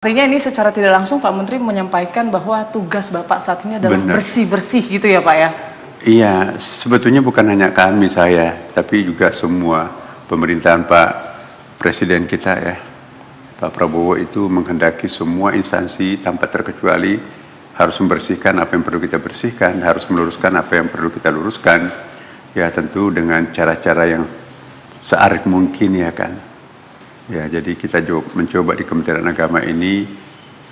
Artinya ini secara tidak langsung Pak Menteri menyampaikan bahwa tugas Bapak saat ini adalah bersih-bersih gitu ya Pak ya? Iya, sebetulnya bukan hanya kami, saya, tapi juga semua pemerintahan Pak Presiden kita ya, Pak Prabowo itu menghendaki semua instansi tanpa terkecuali harus membersihkan apa yang perlu kita bersihkan, harus meluruskan apa yang perlu kita luruskan, ya tentu dengan cara-cara yang searif mungkin ya kan. Ya, jadi kita mencoba di Kementerian Agama ini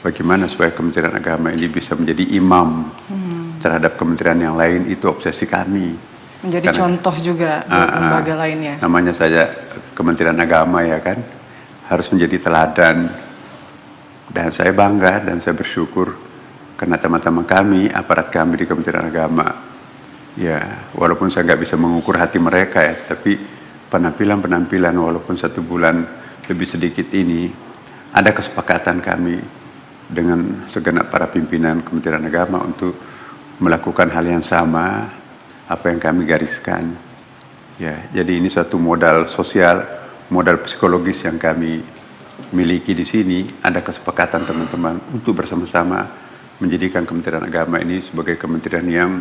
bagaimana supaya Kementerian Agama ini bisa menjadi imam terhadap kementerian yang lain, itu obsesi kami. Menjadi contoh juga buat lembaga lainnya. Namanya saja Kementerian Agama ya kan, harus menjadi teladan. Dan saya bangga dan saya bersyukur karena teman-teman kami, aparat kami di Kementerian Agama, ya walaupun saya nggak bisa mengukur hati mereka ya, tapi penampilan walaupun 1 bulan lebih sedikit ini, ada kesepakatan kami dengan segenap para pimpinan Kementerian Agama untuk melakukan hal yang sama apa yang kami gariskan. Ya, jadi ini suatu modal sosial, modal psikologis yang kami miliki di sini. Ada kesepakatan teman-teman untuk bersama-sama menjadikan Kementerian Agama ini sebagai kementerian yang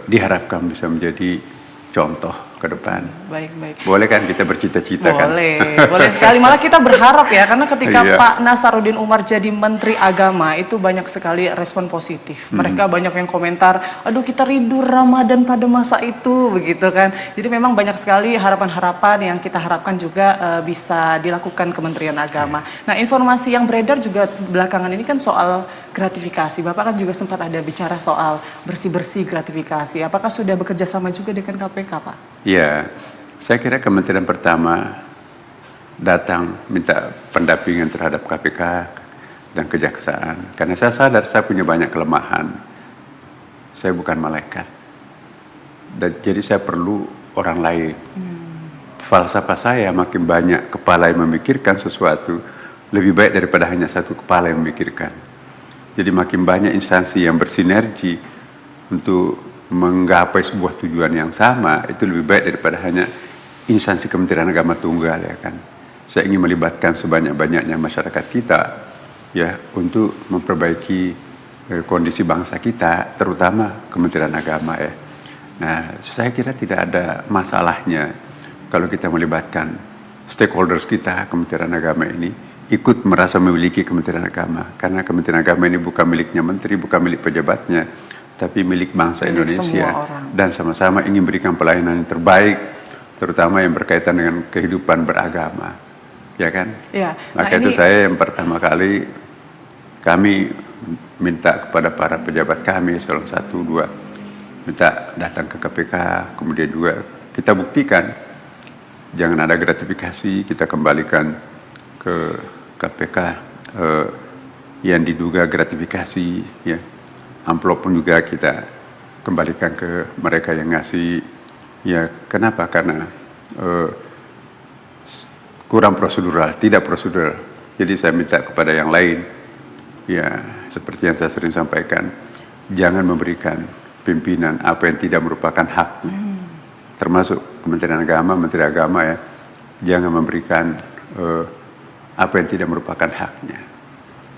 diharapkan bisa menjadi contoh ke depan. Baik. Boleh kan kita bercita-cita kan? Boleh sekali. Malah kita berharap ya, karena ketika Pak Nasaruddin Umar jadi Menteri Agama itu banyak sekali respon positif. Mereka banyak yang komentar, aduh kita rindu Ramadan pada masa itu, begitu kan. Jadi memang banyak sekali harapan-harapan yang kita harapkan juga bisa dilakukan Kementerian Agama. Nah, informasi yang beredar juga belakangan ini kan soal gratifikasi. Bapak kan juga sempat ada bicara soal bersih-bersih gratifikasi. Apakah sudah bekerja sama juga dengan KPK, Pak? Ya, saya kira kementerian pertama datang minta pendampingan terhadap KPK dan kejaksaan. Karena saya sadar saya punya banyak kelemahan. Saya bukan malaikat. Dan jadi saya perlu orang lain. Falsafah saya makin banyak kepala yang memikirkan sesuatu, lebih baik daripada hanya satu kepala yang memikirkan. Jadi makin banyak instansi yang bersinergi untuk menggapai sebuah tujuan yang sama, itu lebih baik daripada hanya instansi Kementerian Agama tunggal ya kan. Saya ingin melibatkan sebanyak-banyaknya masyarakat kita ya untuk memperbaiki kondisi bangsa kita, terutama Kementerian Agama ya. Nah, saya kira tidak ada masalahnya kalau kita melibatkan stakeholders kita, Kementerian Agama ini ikut merasa memiliki Kementerian Agama, karena Kementerian Agama ini bukan miliknya menteri, bukan milik pejabatnya, tapi milik bangsa Indonesia, dan sama-sama ingin berikan pelayanan yang terbaik, terutama yang berkaitan dengan kehidupan beragama, ya kan? Ya. Maka itu saya yang pertama kali kami minta kepada para pejabat kami, eselon 1, 2, minta datang ke KPK, kemudian juga kita buktikan, jangan ada gratifikasi, kita kembalikan ke KPK yang diduga gratifikasi, ya. Amplop pun juga kita kembalikan ke mereka yang ngasih. Ya, kenapa? Karena kurang prosedural, tidak prosedural. Jadi saya minta kepada yang lain, ya seperti yang saya sering sampaikan, jangan memberikan pimpinan apa yang tidak merupakan haknya. Termasuk Kementerian Agama, Menteri Agama ya, jangan memberikan apa yang tidak merupakan haknya.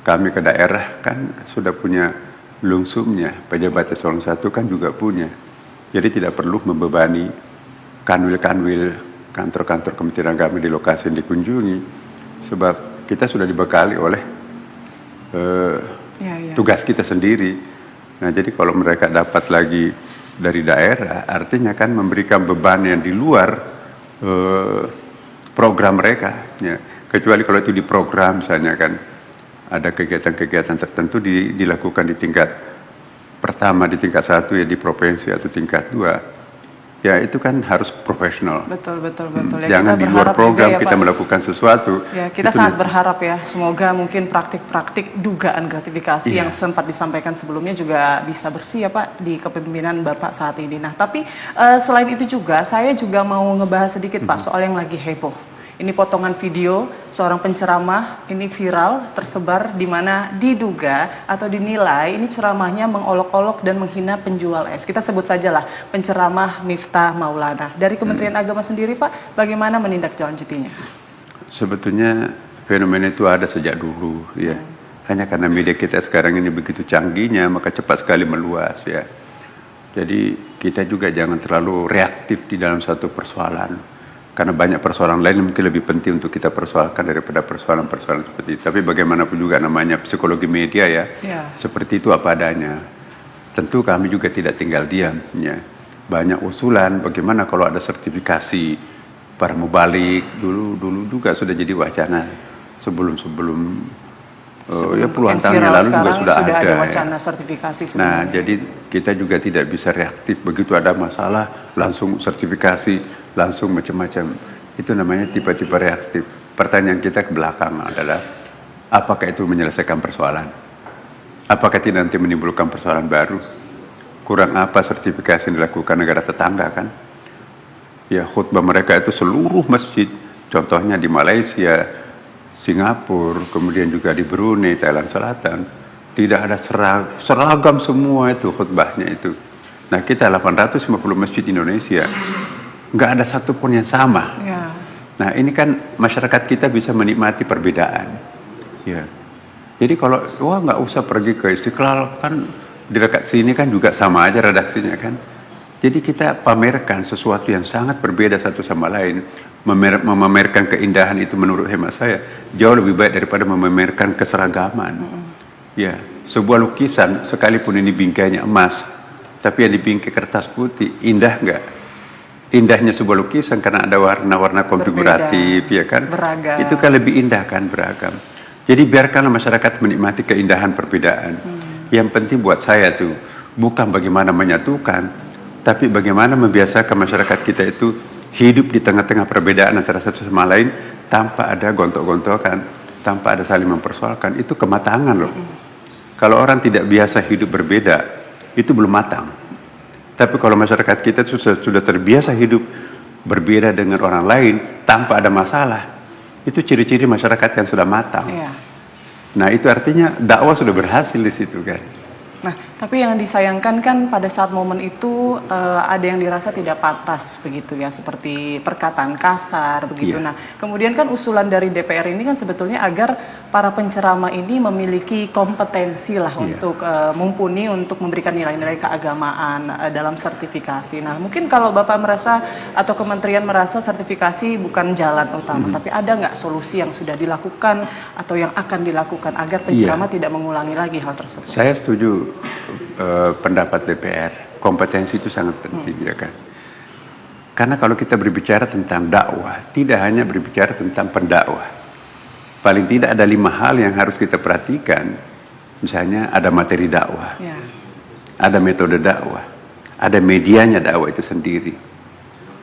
Kami ke daerah kan sudah punya lungsumnya, pejabat eselon 1 kan juga punya. Jadi tidak perlu membebani kanwil-kanwil kantor-kantor Kementerian Agama di lokasi yang dikunjungi, sebab kita sudah dibekali oleh tugas kita sendiri. Nah, jadi kalau mereka dapat lagi dari daerah, artinya kan memberikan beban yang di luar program mereka, ya. Kecuali kalau itu diprogram, misalnya kan ada kegiatan-kegiatan tertentu dilakukan di tingkat pertama, di tingkat 1 ya, di provinsi atau tingkat 2, ya itu kan harus profesional. Betul. Ya, jangan di luar program kita melakukan sesuatu. Ya, kita sangat berharap ya, semoga mungkin praktik-praktik dugaan gratifikasi yang sempat disampaikan sebelumnya juga bisa bersih ya Pak di kepemimpinan Bapak saat ini. Nah, tapi selain itu juga saya juga mau ngebahas sedikit Pak soal yang lagi heboh. Ini potongan video seorang penceramah, ini viral, tersebar di mana diduga atau dinilai ini ceramahnya mengolok-olok dan menghina penjual es. Kita sebut sajalah penceramah Miftah Maulana. Dari Kementerian Agama sendiri Pak, bagaimana menindaklanjutinya? Sebetulnya Fenomena itu ada sejak dulu, ya. Hanya karena media kita sekarang ini begitu canggihnya, maka cepat sekali meluas, ya. Jadi kita juga jangan terlalu reaktif di dalam satu persoalan, karena banyak persoalan lain yang mungkin lebih penting untuk kita persoalkan daripada persoalan-persoalan seperti itu. Tapi bagaimanapun juga namanya psikologi media, ya. Seperti itu apa adanya. Tentu kami juga tidak tinggal diam, ya. Banyak usulan bagaimana kalau ada sertifikasi para mubalik, dulu juga sudah jadi wacana sebelum ya puluhan tahun yang lalu juga sudah ada wacana sertifikasi sebenarnya. Nah, jadi kita juga tidak bisa reaktif begitu ada masalah langsung sertifikasi, langsung macam-macam. Itu namanya tipe-tipe reaktif. Pertanyaan kita ke belakang adalah apakah itu menyelesaikan persoalan? Apakah tidak nanti menimbulkan persoalan baru? Kurang apa sertifikasi yang dilakukan negara tetangga kan? Ya, khutbah mereka itu seluruh masjid, contohnya di Malaysia, Singapura, kemudian juga di Brunei, Thailand Selatan, tidak ada seragam semua itu khutbahnya itu. Nah, kita 850 masjid Indonesia, nggak ada satupun yang sama. Nah, ini kan masyarakat kita bisa menikmati perbedaan. Ya. Jadi kalau nggak usah pergi ke Istiqlal, kan di dekat sini kan juga sama aja redaksinya kan. Jadi kita pamerkan sesuatu yang sangat berbeda satu sama lain. Memamerkan keindahan itu menurut hemat saya jauh lebih baik daripada memamerkan keseragaman. Ya, sebuah lukisan sekalipun ini bingkainya emas, tapi yang dibingkai kertas putih, indah nggak? Indahnya sebuah lukisan karena ada warna-warna konfiguratif, ya kan? Beragam. Itu kan lebih indah kan, beragam. Jadi biarkanlah masyarakat menikmati keindahan perbedaan. Yang penting buat saya tuh bukan bagaimana menyatukan, tapi bagaimana membiasakan masyarakat kita itu hidup di tengah-tengah perbedaan antara satu sama lain tanpa ada gontok-gontokan, tanpa ada saling mempersoalkan. Itu kematangan loh. Kalau orang tidak biasa hidup berbeda, itu belum matang. Tapi kalau masyarakat kita sudah terbiasa hidup berbeda dengan orang lain tanpa ada masalah, itu ciri-ciri masyarakat yang sudah matang. Nah, itu artinya dakwah sudah berhasil di situ kan. Nah, tapi yang disayangkan kan pada saat momen itu ada yang dirasa tidak pantas begitu ya, seperti perkataan kasar begitu. Nah, kemudian kan usulan dari DPR ini kan sebetulnya agar para penceramah ini memiliki kompetensi lah untuk mumpuni untuk memberikan nilai-nilai keagamaan dalam sertifikasi. Nah, mungkin kalau Bapak merasa atau kementerian merasa sertifikasi bukan jalan utama, tapi ada nggak solusi yang sudah dilakukan atau yang akan dilakukan agar penceramah tidak mengulangi lagi hal tersebut? Saya setuju pendapat DPR, kompetensi itu sangat penting ya kan. Karena kalau kita berbicara tentang dakwah, tidak hanya berbicara tentang pendakwah. Paling tidak ada 5 hal yang harus kita perhatikan. Misalnya ada materi dakwah, ada metode dakwah, ada medianya dakwah itu sendiri,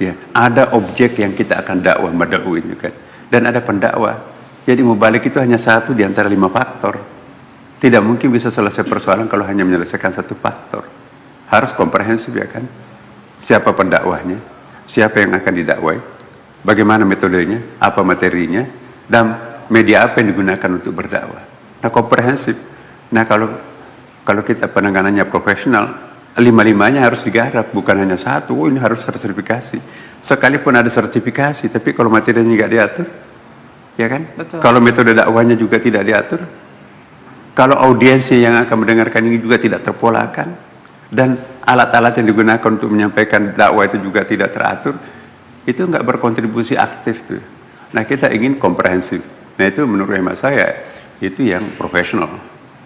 ya, ada objek yang kita akan dakwah mad'uin kan, dan ada pendakwah. Jadi mubalik itu hanya satu di antara 5 faktor. Tidak mungkin bisa selesai persoalan kalau hanya menyelesaikan satu faktor. Harus komprehensif ya kan. Siapa pendakwahnya, siapa yang akan didakwai, bagaimana metodenya, apa materinya, dan media apa yang digunakan untuk berdakwah. Nah, komprehensif. Nah, kalau kita penanganannya profesional, 5-5-nya harus digarap, bukan hanya satu. Oh, ini harus sertifikasi. Sekalipun ada sertifikasi, tapi kalau materinya nggak diatur, ya kan? Betul. Kalau metode dakwahnya juga tidak diatur, kalau audiensnya yang akan mendengarkan ini juga tidak terpolakan, dan alat-alat yang digunakan untuk menyampaikan dakwah itu juga tidak teratur, itu nggak berkontribusi aktif tuh. Nah, kita ingin komprehensif. Nah, itu menurut hemat saya itu yang profesional.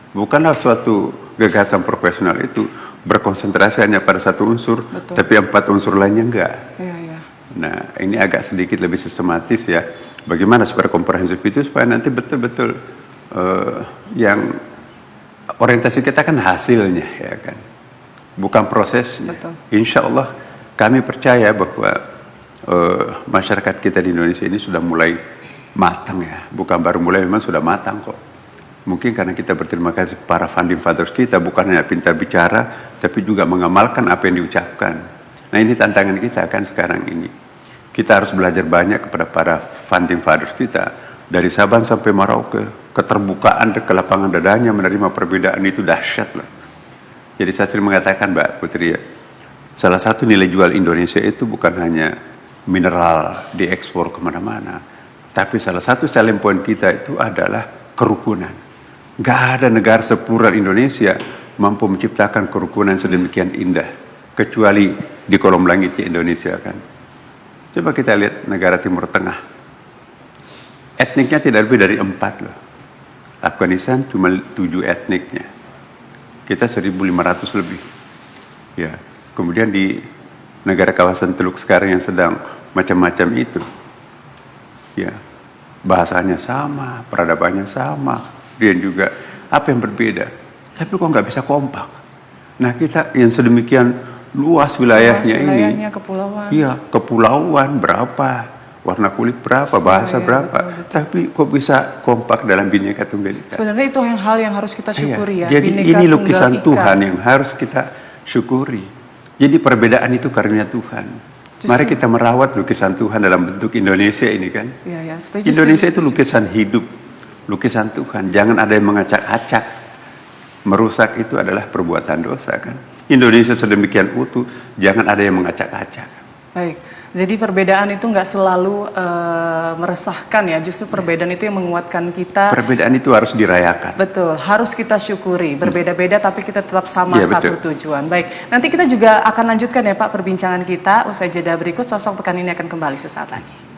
Bukanlah suatu gagasan profesional itu berkonsentrasi hanya pada satu unsur, tapi 4 unsur lainnya enggak. Nah, ini agak sedikit lebih sistematis ya. Bagaimana supaya komprehensif itu supaya nanti betul-betul yang orientasi kita kan hasilnya ya kan, bukan prosesnya. Insya Allah kami percaya bahwa masyarakat kita di Indonesia ini sudah mulai matang ya, bukan baru mulai, memang sudah matang kok. Mungkin karena kita berterima kasih para founding fathers kita, bukan hanya pintar bicara tapi juga mengamalkan apa yang diucapkan. Nah, ini tantangan kita kan sekarang ini. Kita harus belajar banyak kepada para founding fathers kita. Dari Sabang sampai Merauke, keterbukaan ke lapangan dadanya menerima perbedaan itu dahsyat loh. Jadi saya sering mengatakan Mbak Putri ya, salah satu nilai jual Indonesia itu bukan hanya mineral diekspor kemana-mana, Tapi salah satu selling point kita itu adalah kerukunan. Gak ada negara sepura Indonesia mampu menciptakan kerukunan sedemikian indah, kecuali di kolom langitnya Indonesia kan. Coba kita lihat negara Timur Tengah. Etniknya tidak lebih dari 4 loh. Afghanistan cuma 7 etniknya. Kita 1.500 lebih. Ya. Kemudian di negara kawasan Teluk sekarang yang sedang macam-macam itu, ya, bahasanya sama, peradabannya sama, dan juga apa yang berbeda. Tapi kok nggak bisa kompak? Nah kita yang sedemikian luas wilayahnya ini, kepulauan. iya, kepulauan berapa, warna kulit berapa, bahasa berapa, betul. tapi kok bisa kompak dalam Bhinneka Tunggal Ika? Sebenarnya itu hal yang harus kita syukuri ya. Jadi Bhinneka ini Tunggal lukisan Ika. Tuhan yang harus kita syukuri. Jadi perbedaan itu karunia Tuhan. Mari kita merawat lukisan Tuhan dalam bentuk Indonesia ini kan. Ya, setuju, Indonesia setuju. itu lukisan hidup, lukisan Tuhan. Jangan ada yang mengacak-acak. Merusak itu adalah perbuatan dosa kan. Indonesia sedemikian utuh, jangan ada yang mengacak-acak. Baik, jadi perbedaan itu nggak selalu meresahkan ya, justru perbedaan itu yang menguatkan kita. Perbedaan itu harus dirayakan. Betul, harus kita syukuri. Berbeda-beda tapi kita tetap sama Iya, satu betul. tujuan. Baik, nanti kita juga akan lanjutkan ya Pak perbincangan kita. Usai jeda berikut, Sosok Pekan ini akan kembali sesaat lagi.